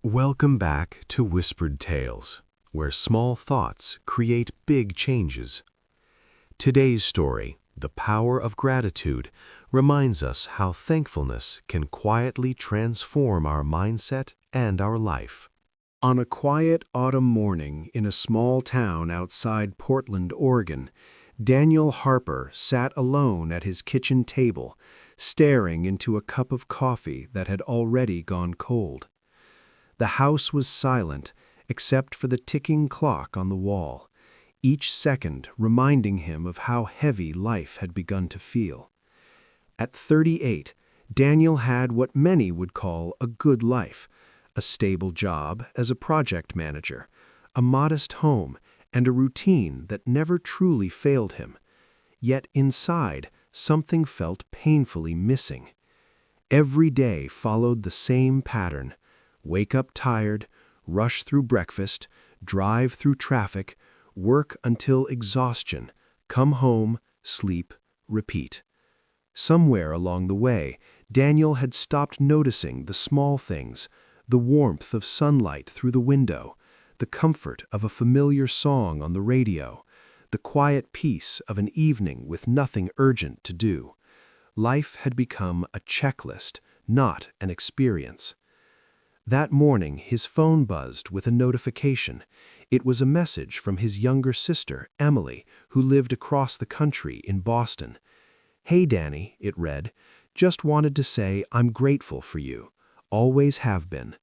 Welcome back to Whispered Tales, where small thoughts create big changes. Today's story, The Power of Gratitude, reminds us how thankfulness can quietly transform our mindset and our life. On a quiet autumn morning in a small town outside Portland, Oregon, Daniel Harper sat alone at his kitchen table, staring into a cup of coffee that had already gone cold. The house was silent, except for the ticking clock on the wall, each second reminding him of how heavy life had begun to feel. At 38, Daniel had what many would call a good life, a stable job as a project manager, a modest home, and a routine that never truly failed him. Yet inside, something felt painfully missing. Every day followed the same pattern: wake up tired, rush through breakfast, drive through traffic, work until exhaustion, come home, sleep, repeat. Somewhere along the way, Daniel had stopped noticing the small things: the warmth of sunlight through the window, the comfort of a familiar song on the radio, the quiet peace of an evening with nothing urgent to do. Life had become a checklist, not an experience. That morning, his phone buzzed with a notification. It was a message from his younger sister, Emily, who lived across the country in Boston. "Hey, Danny," it read, "just wanted to say I'm grateful for you. Always have been."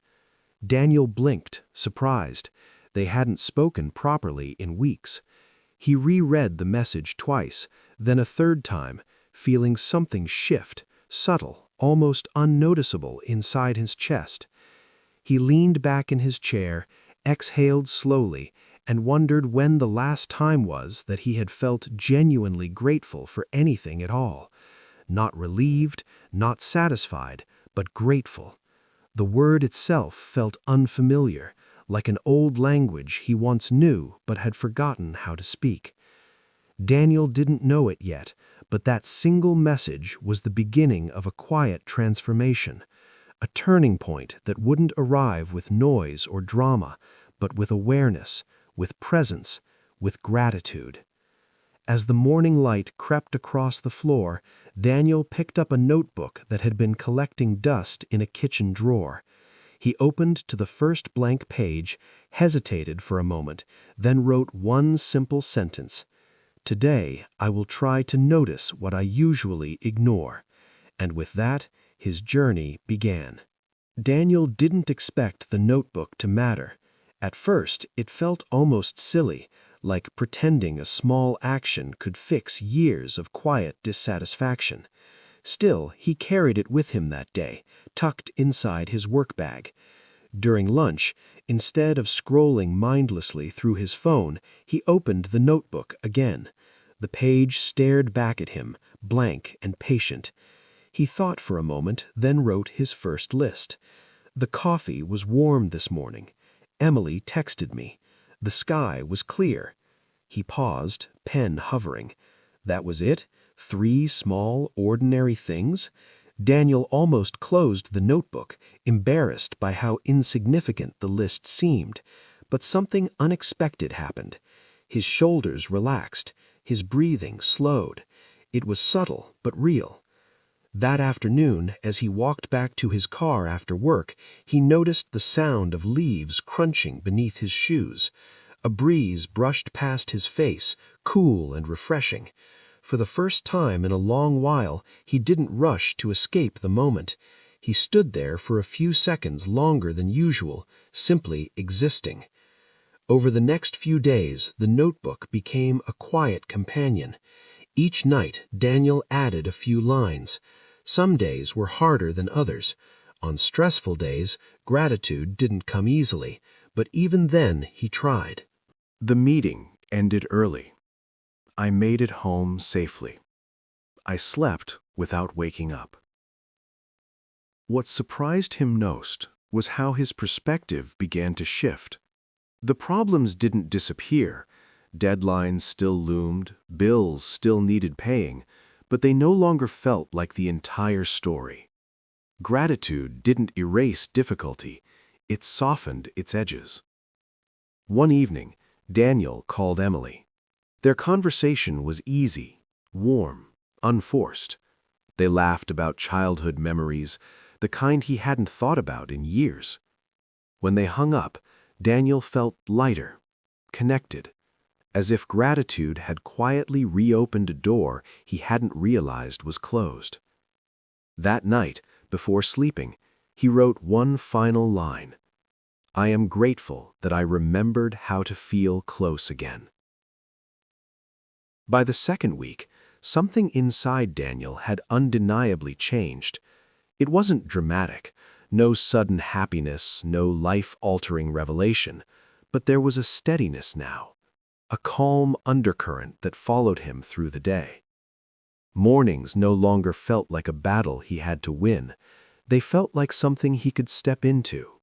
Daniel blinked, surprised. They hadn't spoken properly in weeks. He reread the message twice, then a third time, feeling something shift, subtle, almost unnoticeable inside his chest. He leaned back in his chair, exhaled slowly, and wondered when the last time was that he had felt genuinely grateful for anything at all. Not relieved, not satisfied, but grateful. The word itself felt unfamiliar, like an old language he once knew but had forgotten how to speak. Daniel didn't know it yet, but that single message was the beginning of a quiet transformation. A turning point that wouldn't arrive with noise or drama, but with awareness, with presence, with gratitude. As the morning light crept across the floor, Daniel picked up a notebook that had been collecting dust in a kitchen drawer. He opened to the first blank page, hesitated for a moment, then wrote one simple sentence: "Today, I will try to notice what I usually ignore." And with that, his journey began. Daniel didn't expect the notebook to matter. At first, it felt almost silly, like pretending a small action could fix years of quiet dissatisfaction. Still, he carried it with him that day, tucked inside his work bag. During lunch, instead of scrolling mindlessly through his phone, he opened the notebook again. The page stared back at him, blank and patient. He thought for a moment, then wrote his first list. The coffee was warm this morning. Emily texted me. The sky was clear. He paused, pen hovering. That was it? 3 small, ordinary things? Daniel almost closed the notebook, embarrassed by how insignificant the list seemed. But something unexpected happened. His shoulders relaxed. His breathing slowed. It was subtle, but real. That afternoon, as he walked back to his car after work, he noticed the sound of leaves crunching beneath his shoes. A breeze brushed past his face, cool and refreshing. For the first time in a long while, he didn't rush to escape the moment. He stood there for a few seconds longer than usual, simply existing. Over the next few days, the notebook became a quiet companion. Each night, Daniel added a few lines. Some days were harder than others. On stressful days, gratitude didn't come easily, but even then he tried. The meeting ended early. I made it home safely. I slept without waking up. What surprised him most was how his perspective began to shift. The problems didn't disappear. Deadlines still loomed, bills still needed paying, but they no longer felt like the entire story. Gratitude didn't erase difficulty, It softened its edges. One evening, Daniel called Emily. Their conversation was easy, warm, unforced. They laughed about childhood memories, the kind he hadn't thought about in years. When they hung up, Daniel felt lighter, connected, as if gratitude had quietly reopened a door he hadn't realized was closed. That night, before sleeping, he wrote one final line. "I am grateful that I remembered how to feel close again." By the second week, something inside Daniel had undeniably changed. It wasn't dramatic, no sudden happiness, no life-altering revelation, but there was a steadiness now, a calm undercurrent that followed him through the day. Mornings no longer felt like a battle he had to win. They felt like something he could step into.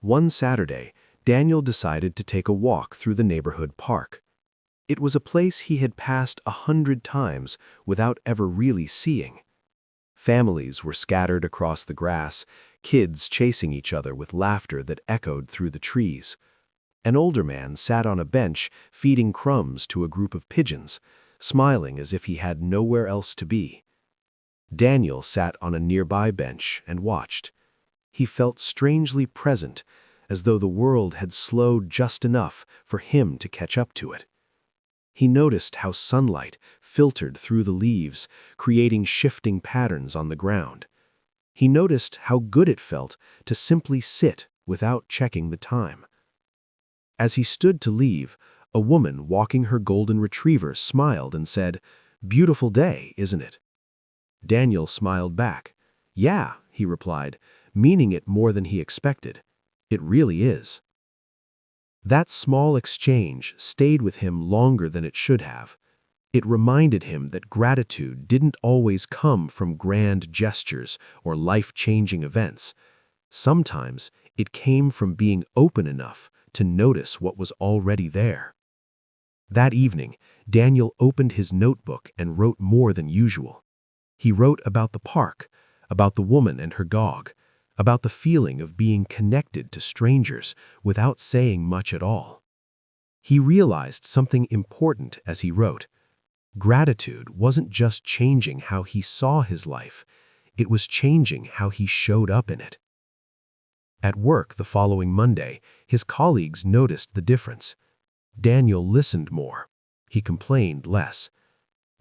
One Saturday, Daniel decided to take a walk through the neighborhood park. It was a place he had passed 100 times without ever really seeing. Families were scattered across the grass, kids chasing each other with laughter that echoed through the trees. An older man sat on a bench feeding crumbs to a group of pigeons, smiling as if he had nowhere else to be. Daniel sat on a nearby bench and watched. He felt strangely present, as though the world had slowed just enough for him to catch up to it. He noticed how sunlight filtered through the leaves, creating shifting patterns on the ground. He noticed how good it felt to simply sit without checking the time. As he stood to leave, a woman walking her golden retriever smiled and said, "Beautiful day, isn't it?" Daniel smiled back. "Yeah," he replied, meaning it more than he expected. "It really is." That small exchange stayed with him longer than it should have. It reminded him that gratitude didn't always come from grand gestures or life-changing events. Sometimes it came from being open enough to notice what was already there. That evening, Daniel opened his notebook and wrote more than usual. He wrote about the park, about the woman and her dog, about the feeling of being connected to strangers without saying much at all. He realized something important as he wrote. Gratitude wasn't just changing how he saw his life, it was changing how he showed up in it. At work the following Monday, his colleagues noticed the difference. Daniel listened more. He complained less.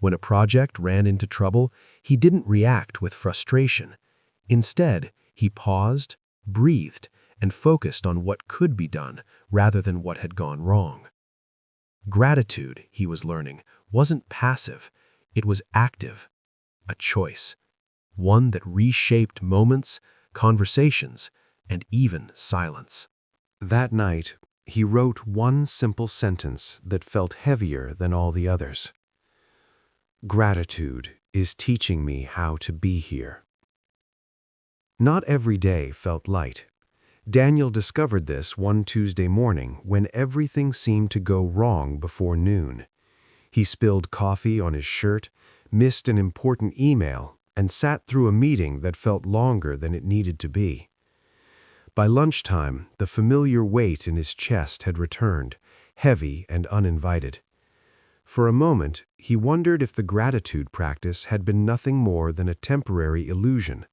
When a project ran into trouble, he didn't react with frustration. Instead, he paused, breathed, and focused on what could be done rather than what had gone wrong. Gratitude, he was learning, wasn't passive. It was active, a choice, one that reshaped moments, conversations, and even silence. That night, he wrote one simple sentence that felt heavier than all the others. Gratitude is teaching me how to be here. Not every day felt light. Daniel discovered this one Tuesday morning when everything seemed to go wrong before noon. He spilled coffee on his shirt, missed an important email, and sat through a meeting that felt longer than it needed to be. By lunchtime, the familiar weight in his chest had returned, heavy and uninvited. For a moment, he wondered if the gratitude practice had been nothing more than a temporary illusion,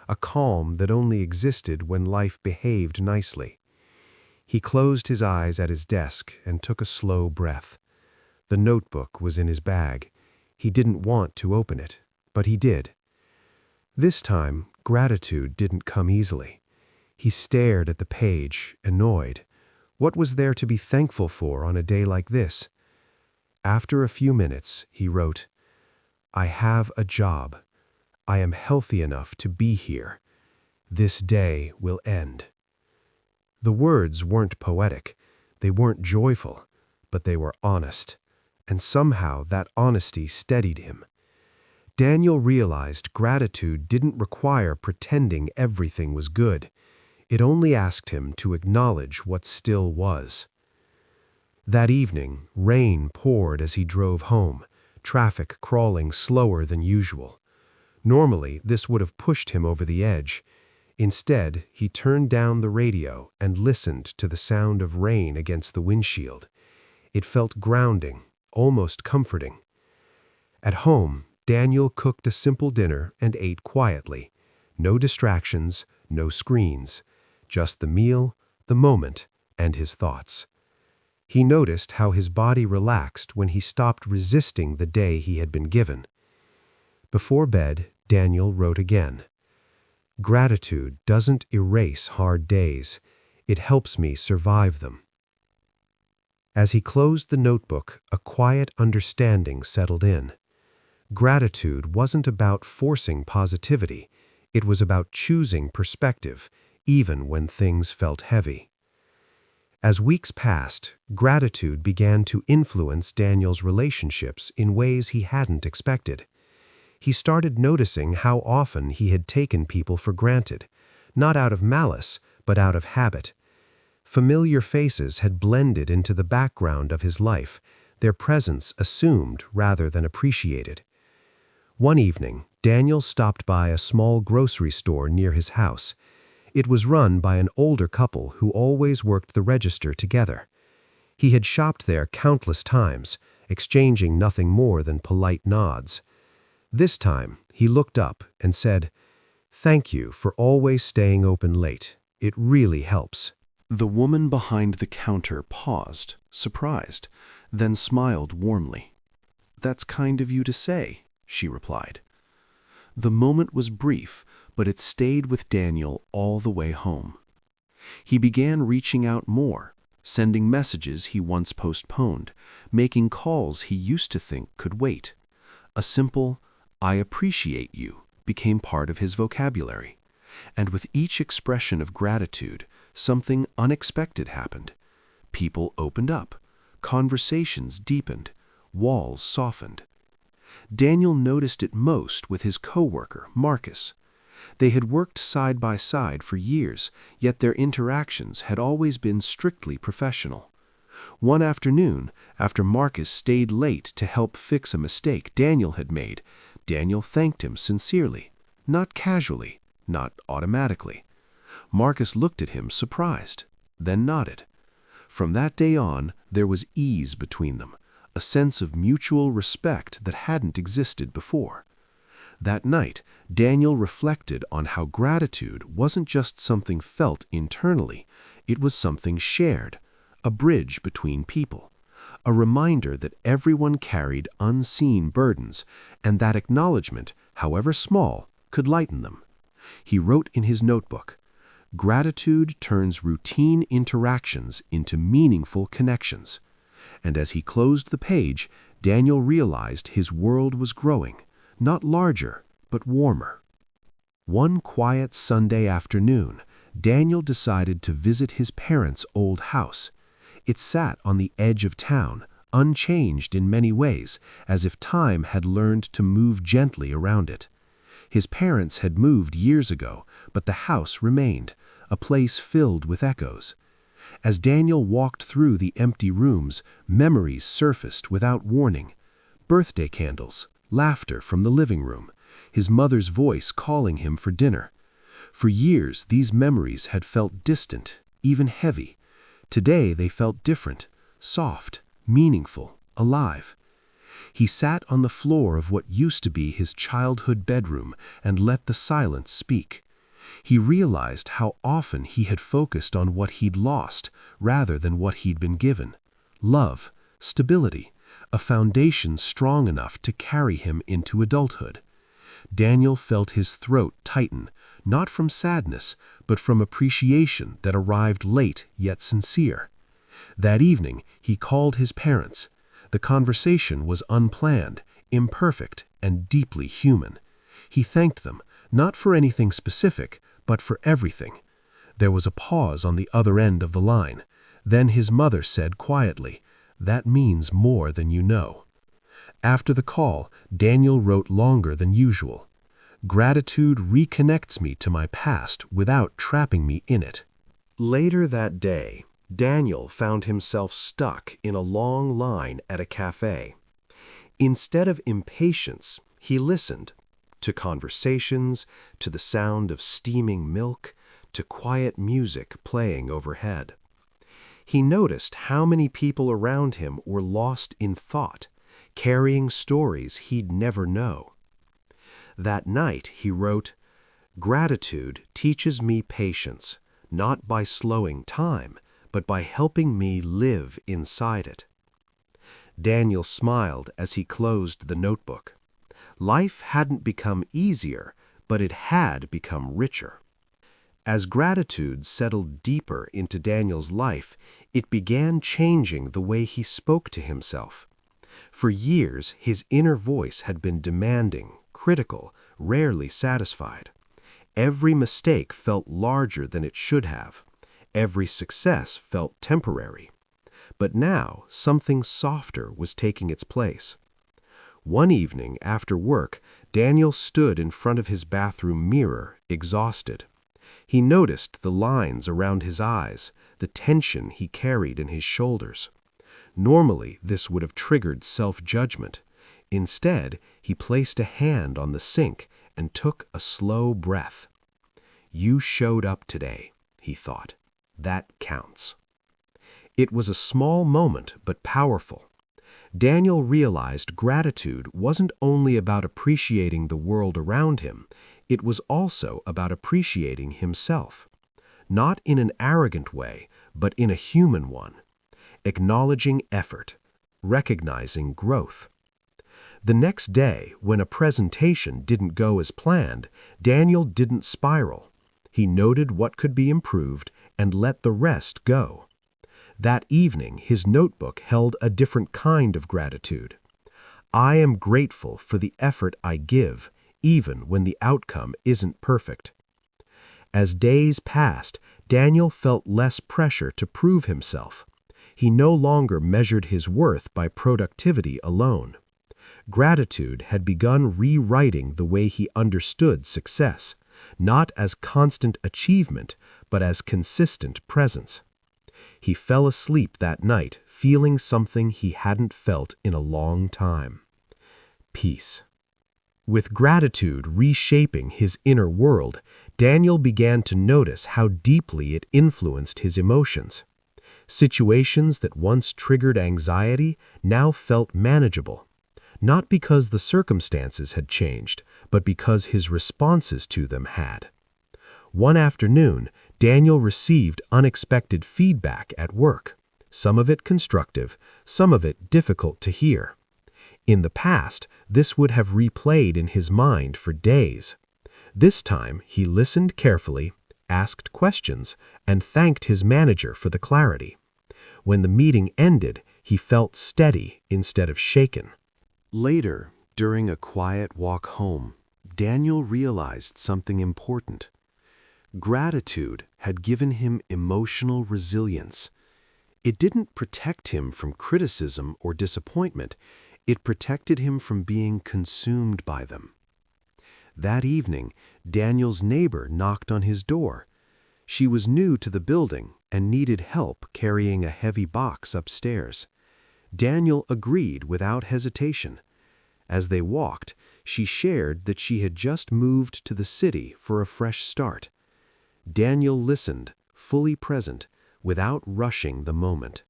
a calm that only existed when life behaved nicely. He closed his eyes at his desk and took a slow breath. The notebook was in his bag. He didn't want to open it, but he did. This time, gratitude didn't come easily. He stared at the page, annoyed. What was there to be thankful for on a day like this? After a few minutes, he wrote, "I have a job. I am healthy enough to be here. This day will end." The words weren't poetic, they weren't joyful, but they were honest, and somehow that honesty steadied him. Daniel realized gratitude didn't require pretending everything was good. It only asked him to acknowledge what still was. That evening, rain poured as he drove home, traffic crawling slower than usual. Normally, this would have pushed him over the edge. Instead, he turned down the radio and listened to the sound of rain against the windshield. It felt grounding, almost comforting. At home, Daniel cooked a simple dinner and ate quietly. No distractions, no screens, just the meal, the moment, and his thoughts. He noticed how his body relaxed when he stopped resisting the day he had been given. Before bed, Daniel wrote again. Gratitude doesn't erase hard days. It helps me survive them. As he closed the notebook, a quiet understanding settled in. Gratitude wasn't about forcing positivity. It was about choosing perspective, even when things felt heavy. As weeks passed, gratitude began to influence Daniel's relationships in ways he hadn't expected. He started noticing how often he had taken people for granted, not out of malice, but out of habit. Familiar faces had blended into the background of his life, their presence assumed rather than appreciated. One evening, Daniel stopped by a small grocery store near his house. It was run by an older couple who always worked the register together. He had shopped there countless times, exchanging nothing more than polite nods. This time, he looked up and said, "Thank you for always staying open late. It really helps." The woman behind the counter paused, surprised, then smiled warmly. "That's kind of you to say," she replied. The moment was brief, but it stayed with Daniel all the way home. He began reaching out more, sending messages he once postponed, making calls he used to think could wait. A simple, "I appreciate you," became part of his vocabulary. And with each expression of gratitude, something unexpected happened. People opened up, conversations deepened, walls softened. Daniel noticed it most with his coworker, Marcus. They had worked side by side for years, yet their interactions had always been strictly professional. One afternoon, after Marcus stayed late to help fix a mistake Daniel had made, Daniel thanked him sincerely, not casually, not automatically. Marcus looked at him surprised, then nodded. From that day on, there was ease between them, a sense of mutual respect that hadn't existed before. That night, Daniel reflected on how gratitude wasn't just something felt internally, it was something shared, a bridge between people, a reminder that everyone carried unseen burdens, and that acknowledgement, however small, could lighten them. He wrote in his notebook, "Gratitude turns routine interactions into meaningful connections." And as he closed the page, Daniel realized his world was growing, not larger, but warmer. One quiet Sunday afternoon, Daniel decided to visit his parents' old house. It sat on the edge of town, unchanged in many ways, as if time had learned to move gently around it. His parents had moved years ago, but the house remained, a place filled with echoes. As Daniel walked through the empty rooms, memories surfaced without warning. Birthday candles, laughter from the living room, his mother's voice calling him for dinner. For years, these memories had felt distant, even heavy. Today, they felt different, soft, meaningful, alive. He sat on the floor of what used to be his childhood bedroom and let the silence speak. He realized how often he had focused on what he'd lost rather than what he'd been given. Love, stability, a foundation strong enough to carry him into adulthood. Daniel felt his throat tighten, not from sadness, but from appreciation that arrived late yet sincere. That evening, he called his parents. The conversation was unplanned, imperfect, and deeply human. He thanked them, not for anything specific, but for everything. There was a pause on the other end of the line. Then his mother said quietly, "That means more than you know." After the call, Daniel wrote longer than usual. "Gratitude reconnects me to my past without trapping me in it." Later that day, Daniel found himself stuck in a long line at a cafe. Instead of impatience, he listened, to conversations, to the sound of steaming milk, to quiet music playing overhead. He noticed how many people around him were lost in thought, carrying stories he'd never know. That night he wrote, "Gratitude teaches me patience, not by slowing time, but by helping me live inside it." Daniel smiled as he closed the notebook. Life hadn't become easier, but it had become richer. As gratitude settled deeper into Daniel's life, it began changing the way he spoke to himself. For years, his inner voice had been demanding, critical, rarely satisfied. Every mistake felt larger than it should have. Every success felt temporary. But now, something softer was taking its place. One evening after work, Daniel stood in front of his bathroom mirror, exhausted. He noticed the lines around his eyes, the tension he carried in his shoulders. Normally, this would have triggered self-judgment. Instead, he placed a hand on the sink and took a slow breath. "You showed up today," he thought. "That counts." It was a small moment, but powerful. Daniel realized gratitude wasn't only about appreciating the world around him, it was also about appreciating himself. Not in an arrogant way, but in a human one. Acknowledging effort, recognizing growth. The next day, when a presentation didn't go as planned, Daniel didn't spiral. He noted what could be improved and let the rest go. That evening, his notebook held a different kind of gratitude. "I am grateful for the effort I give, even when the outcome isn't perfect." As days passed, Daniel felt less pressure to prove himself. He no longer measured his worth by productivity alone. Gratitude had begun rewriting the way he understood success, not as constant achievement, but as consistent presence. He fell asleep that night feeling something he hadn't felt in a long time. Peace. With gratitude reshaping his inner world, Daniel began to notice how deeply it influenced his emotions. Situations that once triggered anxiety now felt manageable, not because the circumstances had changed, but because his responses to them had. One afternoon, Daniel received unexpected feedback at work, some of it constructive, some of it difficult to hear. In the past, this would have replayed in his mind for days. This time, he listened carefully, asked questions, and thanked his manager for the clarity. When the meeting ended, he felt steady instead of shaken. Later, during a quiet walk home, Daniel realized something important. Gratitude had given him emotional resilience. It didn't protect him from criticism or disappointment. It protected him from being consumed by them. That evening, Daniel's neighbor knocked on his door. She was new to the building and needed help carrying a heavy box upstairs. Daniel agreed without hesitation. As they walked, she shared that she had just moved to the city for a fresh start. Daniel listened, fully present, without rushing the moment.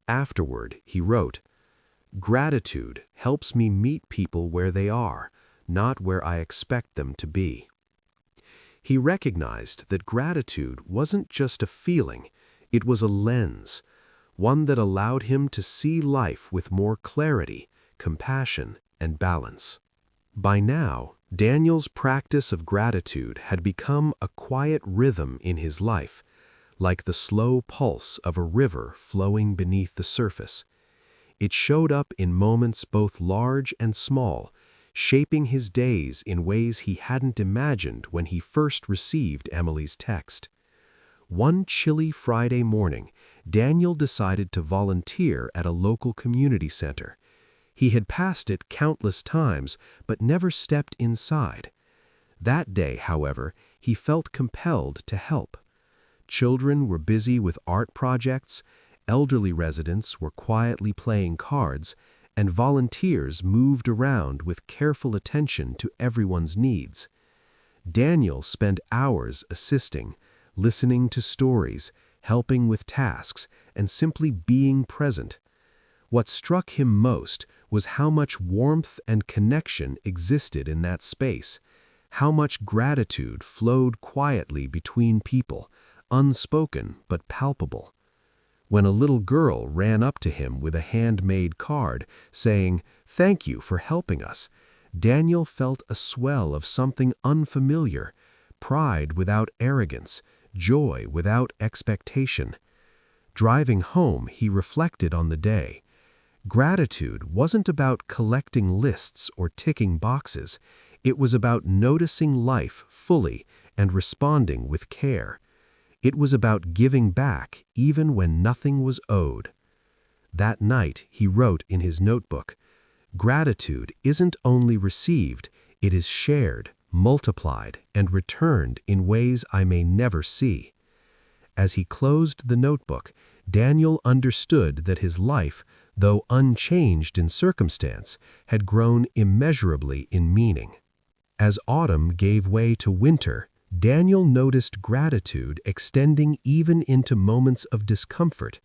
Afterward, he wrote, "Gratitude helps me meet people where they are, not where I expect them to be." He recognized that gratitude wasn't just a feeling, it was a lens, one that allowed him to see life with more clarity, compassion, and balance. By now, Daniel's practice of gratitude had become a quiet rhythm in his life, like the slow pulse of a river flowing beneath the surface. It showed up in moments both large and small, shaping his days in ways he hadn't imagined when he first received Emily's text. One chilly Friday morning, Daniel decided to volunteer at a local community center. He had passed it countless times, but never stepped inside. That day, however, he felt compelled to help. Children were busy with art projects, elderly residents were quietly playing cards, and volunteers moved around with careful attention to everyone's needs. Daniel spent hours assisting, listening to stories, helping with tasks, and simply being present. What struck him most was how much warmth and connection existed in that space, how much gratitude flowed quietly between people, unspoken but palpable. When a little girl ran up to him with a handmade card saying, "Thank you for helping us," Daniel felt a swell of something unfamiliar, pride without arrogance, joy without expectation. Driving home, he reflected on the day. Gratitude wasn't about collecting lists or ticking boxes. It was about noticing life fully and responding with care. It was about giving back even when nothing was owed. That night, he wrote in his notebook, "Gratitude isn't only received, it is shared, multiplied, and returned in ways I may never see." As he closed the notebook, Daniel understood that his life, though unchanged in circumstance, had grown immeasurably in meaning. As autumn gave way to winter, Daniel noticed gratitude extending even into moments of discomfort.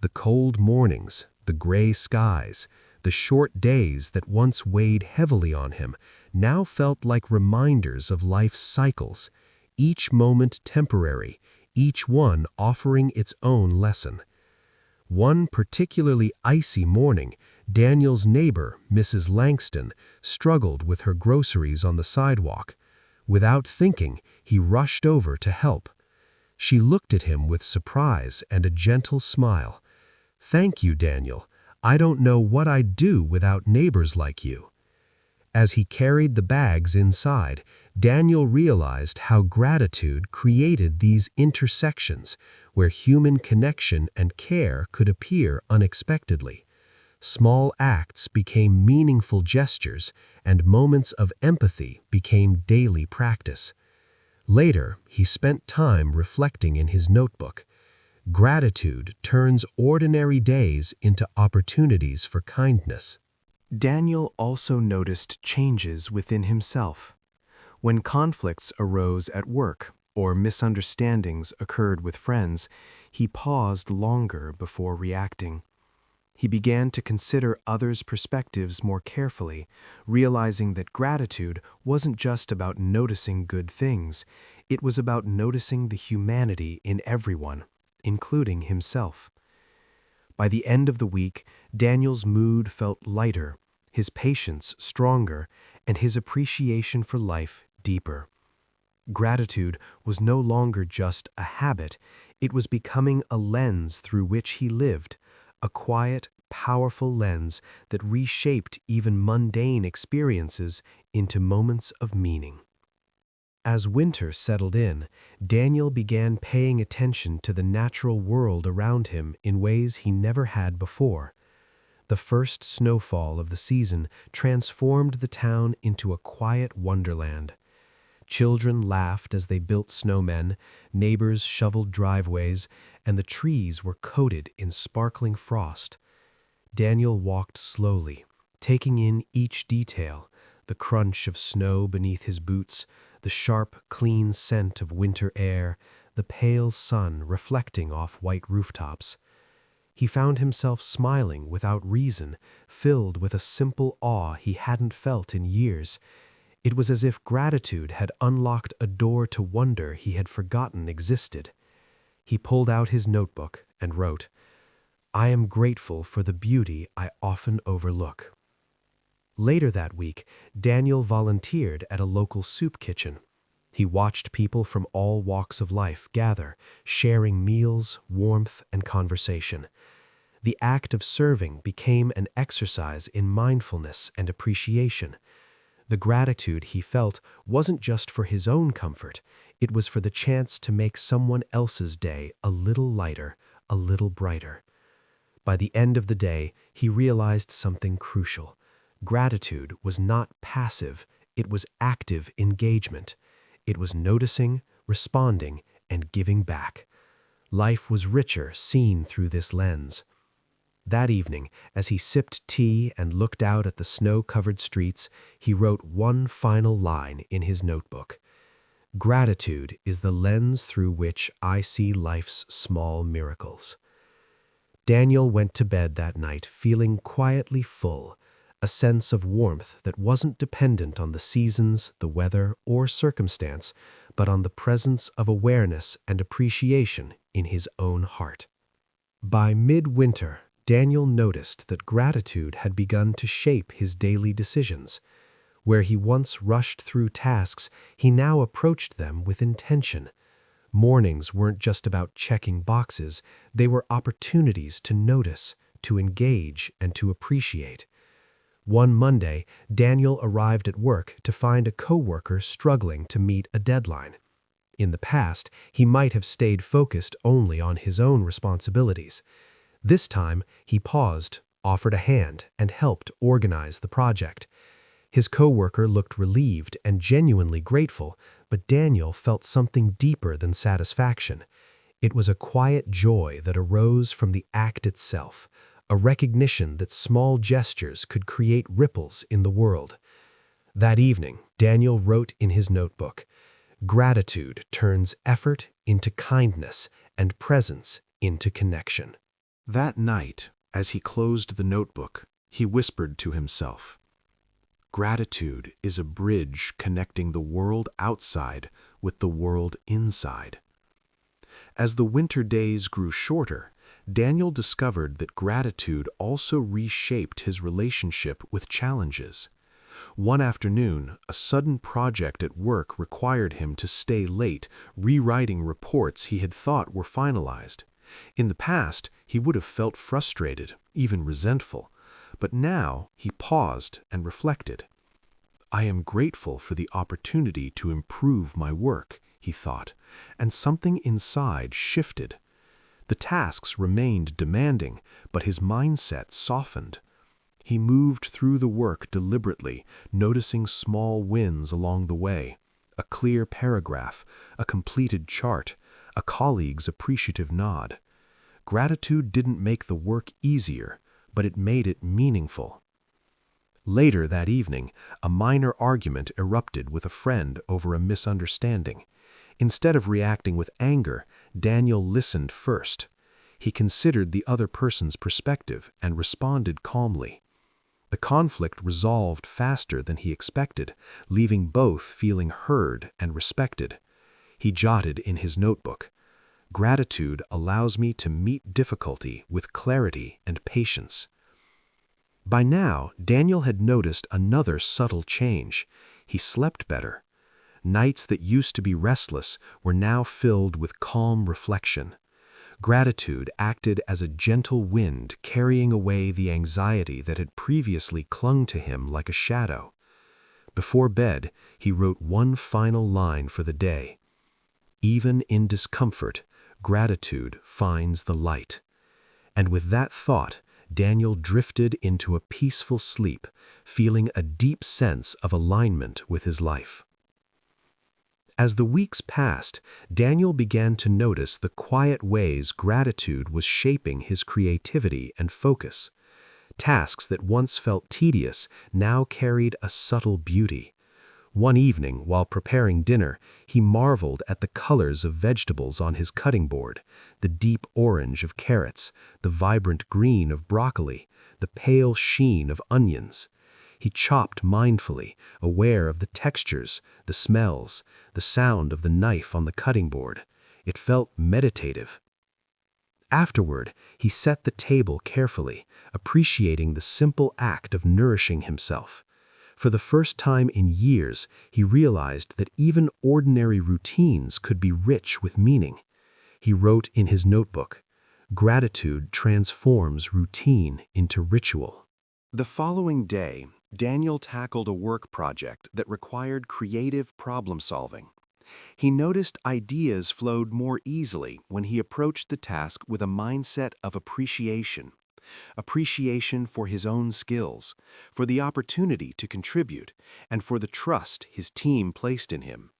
The cold mornings, the gray skies, the short days that once weighed heavily on him now felt like reminders of life's cycles, each moment temporary, each one offering its own lesson. One particularly icy morning, Daniel's neighbor, Mrs. Langston, struggled with her groceries on the sidewalk. Without thinking, he rushed over to help. She looked at him with surprise and a gentle smile. "Thank you, Daniel. I don't know what I'd do without neighbors like you." As he carried the bags inside, Daniel realized how gratitude created these intersections where human connection and care could appear unexpectedly. Small acts became meaningful gestures, and moments of empathy became daily practice. Later, he spent time reflecting in his notebook. Gratitude turns ordinary days into opportunities for kindness. Daniel also noticed changes within himself. When conflicts arose at work or misunderstandings occurred with friends, he paused longer before reacting. He began to consider others' perspectives more carefully, realizing that gratitude wasn't just about noticing good things, it was about noticing the humanity in everyone, including himself. By the end of the week, Daniel's mood felt lighter, his patience stronger, and his appreciation for life deeper. Gratitude was no longer just a habit, it was becoming a lens through which he lived, a quiet, powerful lens that reshaped even mundane experiences into moments of meaning. As winter settled in, Daniel began paying attention to the natural world around him in ways he never had before. The first snowfall of the season transformed the town into a quiet wonderland. Children laughed as they built snowmen, neighbors shoveled driveways, and the trees were coated in sparkling frost. Daniel walked slowly, taking in each detail, the crunch of snow beneath his boots, the sharp, clean scent of winter air, the pale sun reflecting off white rooftops. He found himself smiling without reason, filled with a simple awe he hadn't felt in years. It was as if gratitude had unlocked a door to wonder he had forgotten existed. He pulled out his notebook and wrote, "I am grateful for the beauty I often overlook." Later that week, Daniel volunteered at a local soup kitchen. He watched people from all walks of life gather, sharing meals, warmth, and conversation. The act of serving became an exercise in mindfulness and appreciation. The gratitude he felt wasn't just for his own comfort, it was for the chance to make someone else's day a little lighter, a little brighter. By the end of the day, he realized something crucial. Gratitude was not passive, it was active engagement. It was noticing, responding, and giving back. Life was richer seen through this lens. That evening, as he sipped tea and looked out at the snow-covered streets, he wrote one final line in his notebook. Gratitude is the lens through which I see life's small miracles. Daniel went to bed that night feeling quietly full, a sense of warmth that wasn't dependent on the seasons, the weather, or circumstance, but on the presence of awareness and appreciation in his own heart. By midwinter, Daniel noticed that gratitude had begun to shape his daily decisions. Where he once rushed through tasks, he now approached them with intention. Mornings weren't just about checking boxes, they were opportunities to notice, to engage, and to appreciate. One Monday, Daniel arrived at work to find a coworker struggling to meet a deadline. In the past, he might have stayed focused only on his own responsibilities. This time, he paused, offered a hand, and helped organize the project. His coworker looked relieved and genuinely grateful, but Daniel felt something deeper than satisfaction. It was a quiet joy that arose from the act itself, a recognition that small gestures could create ripples in the world. That evening, Daniel wrote in his notebook, "Gratitude turns effort into kindness and presence into connection." That night, as he closed the notebook, he whispered to himself, "Gratitude is a bridge connecting the world outside with the world inside." As the winter days grew shorter, Daniel discovered that gratitude also reshaped his relationship with challenges. One afternoon, a sudden project at work required him to stay late, rewriting reports he had thought were finalized. In the past, he would have felt frustrated, even resentful, but now he paused and reflected. "I am grateful for the opportunity to improve my work," he thought, and something inside shifted. The tasks remained demanding, but his mindset softened. He moved through the work deliberately, noticing small wins along the way. A clear paragraph, a completed chart, a colleague's appreciative nod. Gratitude didn't make the work easier, but it made it meaningful. Later that evening, a minor argument erupted with a friend over a misunderstanding. Instead of reacting with anger, Daniel listened first. He considered the other person's perspective and responded calmly. The conflict resolved faster than he expected, leaving both feeling heard and respected. He jotted in his notebook, "Gratitude allows me to meet difficulty with clarity and patience." By now, Daniel had noticed another subtle change. He slept better. Nights that used to be restless were now filled with calm reflection. Gratitude acted as a gentle wind carrying away the anxiety that had previously clung to him like a shadow. Before bed, he wrote one final line for the day. "Even in discomfort, gratitude finds the light." And with that thought, Daniel drifted into a peaceful sleep, feeling a deep sense of alignment with his life. As the weeks passed, Daniel began to notice the quiet ways gratitude was shaping his creativity and focus. Tasks that once felt tedious now carried a subtle beauty. One evening, while preparing dinner, he marveled at the colors of vegetables on his cutting board, the deep orange of carrots, the vibrant green of broccoli, the pale sheen of onions. He chopped mindfully, aware of the textures, the smells, the sound of the knife on the cutting board. It felt meditative. Afterward, he set the table carefully, appreciating the simple act of nourishing himself. For the first time in years, he realized that even ordinary routines could be rich with meaning. He wrote in his notebook, "Gratitude transforms routine into ritual." The following day, Daniel tackled a work project that required creative problem-solving. He noticed ideas flowed more easily when he approached the task with a mindset of appreciation. Appreciation for his own skills, for the opportunity to contribute, and for the trust his team placed in him.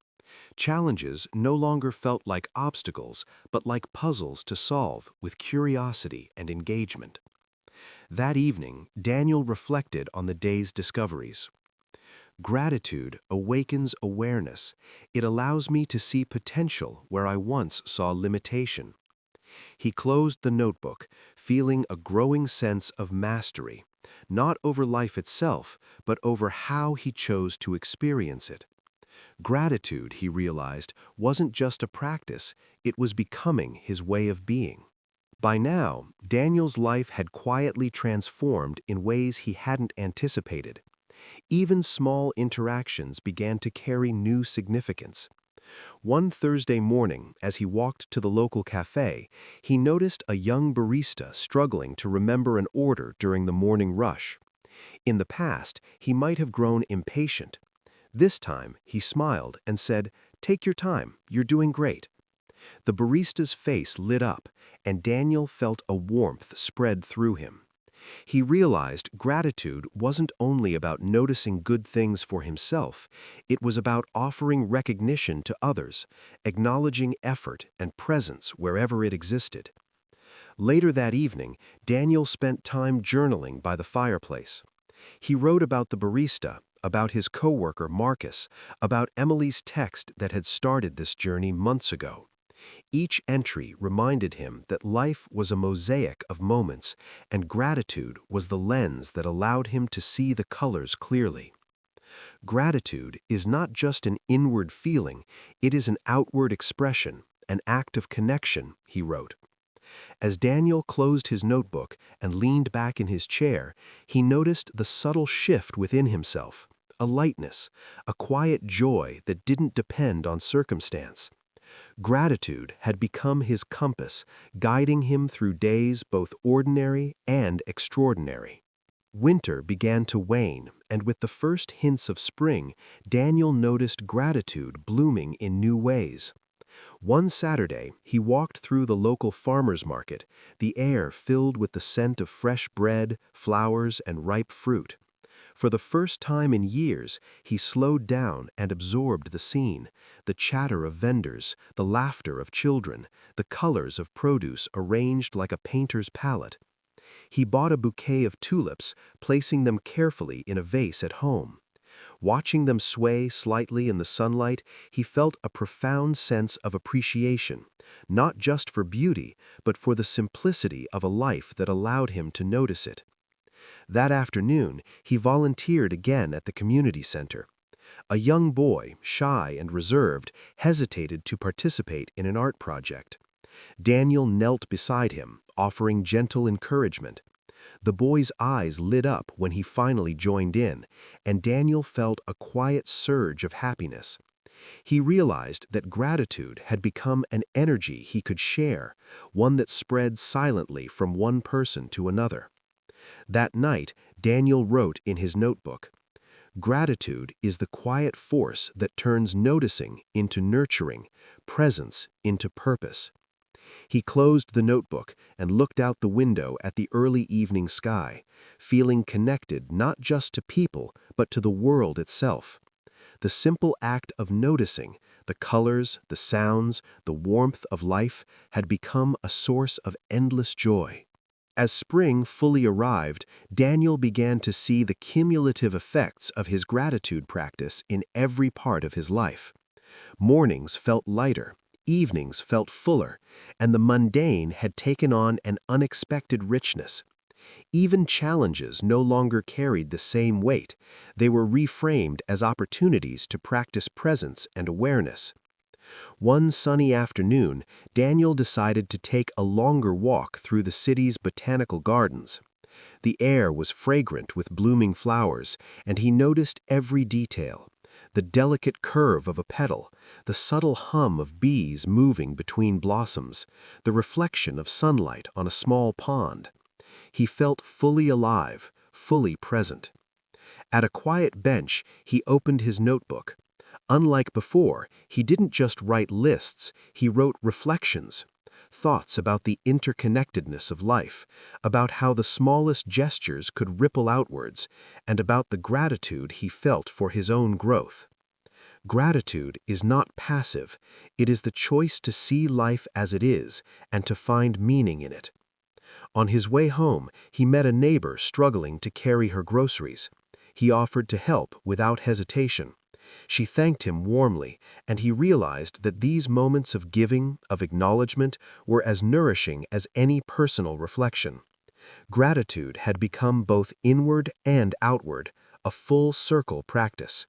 Challenges no longer felt like obstacles, but like puzzles to solve with curiosity and engagement. That evening, Daniel reflected on the day's discoveries. Gratitude awakens awareness. It allows me to see potential where I once saw limitation. He closed the notebook, feeling a growing sense of mastery, not over life itself, but over how he chose to experience it. Gratitude, he realized, wasn't just a practice, it was becoming his way of being. By now, Daniel's life had quietly transformed in ways he hadn't anticipated. Even small interactions began to carry new significance. One Thursday morning, as he walked to the local cafe, he noticed a young barista struggling to remember an order during the morning rush. In the past, he might have grown impatient. This time, he smiled and said, "Take your time, you're doing great." The barista's face lit up, and Daniel felt a warmth spread through him. He realized gratitude wasn't only about noticing good things for himself, it was about offering recognition to others, acknowledging effort and presence wherever it existed. Later that evening, Daniel spent time journaling by the fireplace. He wrote about the barista, about his coworker Marcus, about Emily's text that had started this journey months ago. Each entry reminded him that life was a mosaic of moments, and gratitude was the lens that allowed him to see the colors clearly. Gratitude is not just an inward feeling, it is an outward expression, an act of connection, he wrote. As Daniel closed his notebook and leaned back in his chair, he noticed the subtle shift within himself, a lightness, a quiet joy that didn't depend on circumstance. Gratitude had become his compass, guiding him through days both ordinary and extraordinary. Winter began to wane, and with the first hints of spring, Daniel noticed gratitude blooming in new ways. One Saturday, he walked through the local farmer's market, the air filled with the scent of fresh bread, flowers, and ripe fruit. For the first time in years, he slowed down and absorbed the scene, the chatter of vendors, the laughter of children, the colors of produce arranged like a painter's palette. He bought a bouquet of tulips, placing them carefully in a vase at home. Watching them sway slightly in the sunlight, he felt a profound sense of appreciation, not just for beauty, but for the simplicity of a life that allowed him to notice it. That afternoon, he volunteered again at the community center. A young boy, shy and reserved, hesitated to participate in an art project. Daniel knelt beside him, offering gentle encouragement. The boy's eyes lit up when he finally joined in, and Daniel felt a quiet surge of happiness. He realized that gratitude had become an energy he could share, one that spread silently from one person to another. That night, Daniel wrote in his notebook, "Gratitude is the quiet force that turns noticing into nurturing, presence into purpose." He closed the notebook and looked out the window at the early evening sky, feeling connected not just to people, but to the world itself. The simple act of noticing, the colors, the sounds, the warmth of life, had become a source of endless joy. As spring fully arrived, Daniel began to see the cumulative effects of his gratitude practice in every part of his life. Mornings felt lighter, evenings felt fuller, and the mundane had taken on an unexpected richness. Even challenges no longer carried the same weight. They were reframed as opportunities to practice presence and awareness. One sunny afternoon, Daniel decided to take a longer walk through the city's botanical gardens. The air was fragrant with blooming flowers, and he noticed every detail: the delicate curve of a petal, the subtle hum of bees moving between blossoms, the reflection of sunlight on a small pond. He felt fully alive, fully present. At a quiet bench, he opened his notebook. Unlike before, he didn't just write lists, he wrote reflections, thoughts about the interconnectedness of life, about how the smallest gestures could ripple outwards, and about the gratitude he felt for his own growth. Gratitude is not passive, it is the choice to see life as it is and to find meaning in it. On his way home, he met a neighbor struggling to carry her groceries. He offered to help without hesitation. She thanked him warmly, and he realized that these moments of giving, of acknowledgement, were as nourishing as any personal reflection. Gratitude had become both inward and outward, a full circle practice.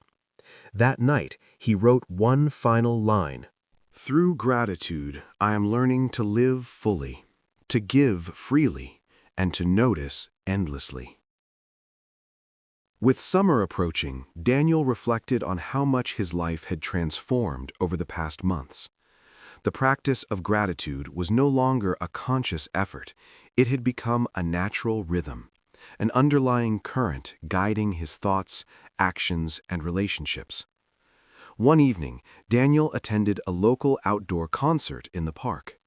That night, he wrote one final line. "Through gratitude, I am learning to live fully, to give freely, and to notice endlessly." With summer approaching, Daniel reflected on how much his life had transformed over the past months. The practice of gratitude was no longer a conscious effort. It had become a natural rhythm, an underlying current guiding his thoughts, actions, and relationships. One evening, Daniel attended a local outdoor concert in the park.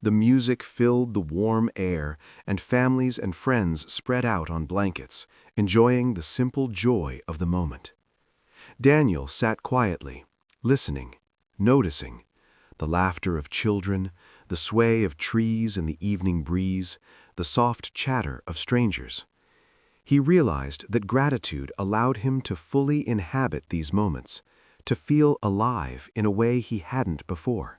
The music filled the warm air, and families and friends spread out on blankets, enjoying the simple joy of the moment. Daniel sat quietly, listening, noticing the laughter of children, the sway of trees in the evening breeze, the soft chatter of strangers. He realized that gratitude allowed him to fully inhabit these moments, to feel alive in a way he hadn't before.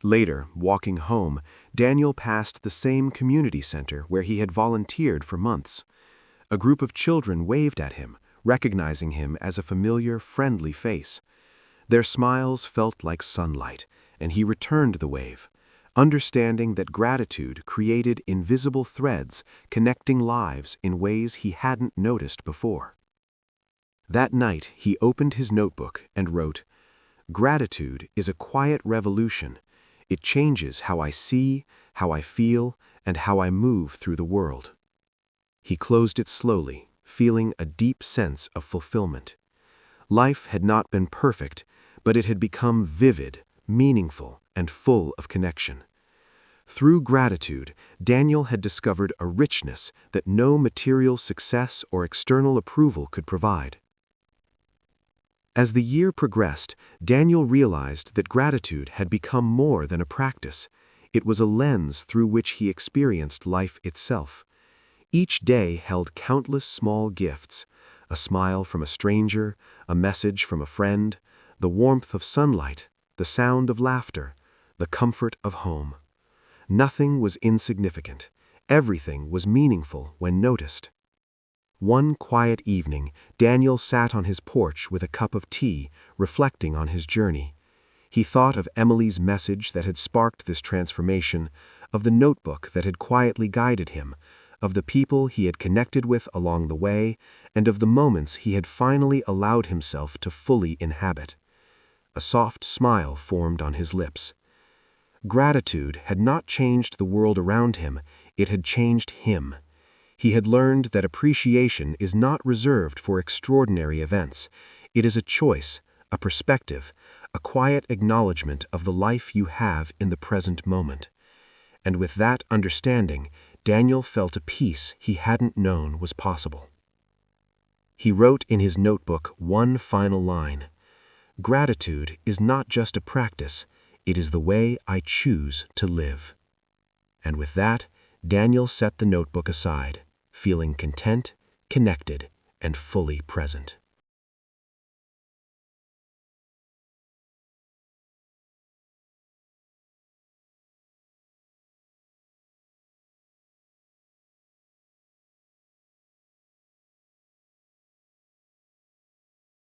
Later, walking home, Daniel passed the same community center where he had volunteered for months. A group of children waved at him, recognizing him as a familiar, friendly face. Their smiles felt like sunlight, and he returned the wave, understanding that gratitude created invisible threads connecting lives in ways he hadn't noticed before. That night, he opened his notebook and wrote, "Gratitude is a quiet revolution. It changes how I see, how I feel, and how I move through the world." He closed it slowly, feeling a deep sense of fulfillment. Life had not been perfect, but it had become vivid, meaningful, and full of connection. Through gratitude, Daniel had discovered a richness that no material success or external approval could provide. As the year progressed, Daniel realized that gratitude had become more than a practice. It was a lens through which he experienced life itself. Each day held countless small gifts: a smile from a stranger, a message from a friend, the warmth of sunlight, the sound of laughter, the comfort of home. Nothing was insignificant. Everything was meaningful when noticed. One quiet evening, Daniel sat on his porch with a cup of tea, reflecting on his journey. He thought of Emily's message that had sparked this transformation, of the notebook that had quietly guided him, of the people he had connected with along the way, and of the moments he had finally allowed himself to fully inhabit. A soft smile formed on his lips. Gratitude had not changed the world around him, it had changed him. He had learned that appreciation is not reserved for extraordinary events. It is a choice, a perspective, a quiet acknowledgement of the life you have in the present moment. And with that understanding, Daniel felt a peace he hadn't known was possible. He wrote in his notebook one final line: "Gratitude is not just a practice, it is the way I choose to live." And with that, Daniel set the notebook aside, feeling content, connected, and fully present.